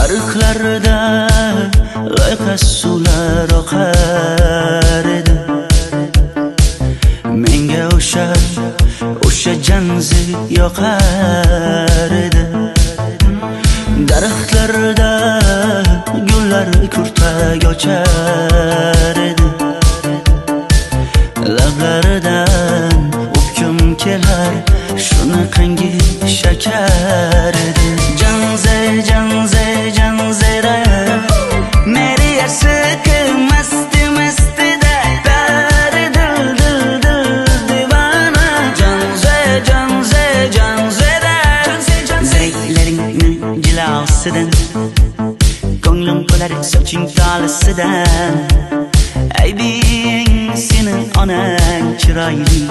Ariqlarda loyqa suvlar oqar edi. Menga o'sha janzi yoqar edi. Daraxtlarda gullar kurtak ochar edi. Lablaridan o'pkim kelar, shunaqangi shakar edi. Janze janze janzera meri aşkı masti masti de dar dil dil dil divana. Janze janze janzera zeylerini cilasıdan, ko'nglim qolar soching tolisidan. Aybing senin onang chiroyli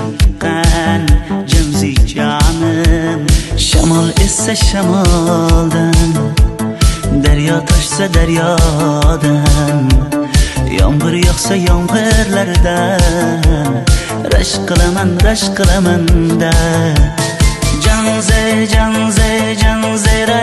qan janzi jonim. Shamol essa shamoldan, daryo toshsa daryodan, yomg'ir yog'sa yomg'irlardan rashk qilaman da. Janze janze janzera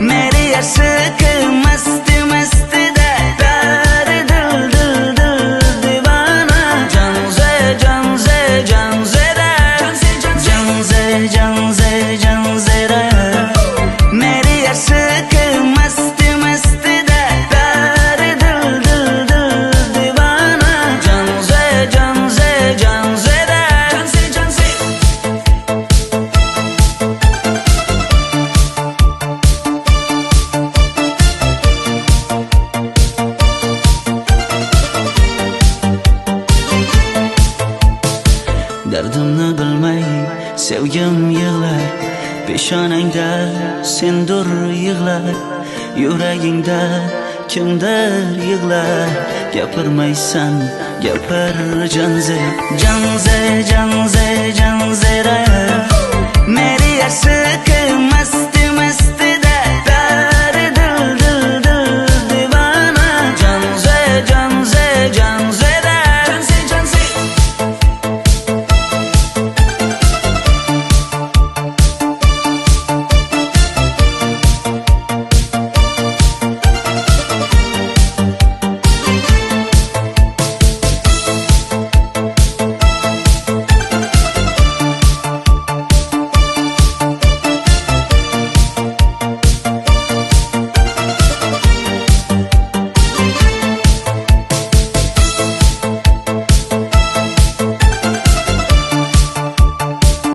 meri aşkı masti masti de dar dil dil dil divana. Janze janze janzera janze janze janzera meri aşkı masti masti de dar dil dil dil divana. Janze janze janzera dardimni bilmay sevgim yig'lar, peshonangda sendur yig'lar, yuragingda kimdir yig'lar. Gapirmaysan gapir janze janze janze janzera meri aşkı masti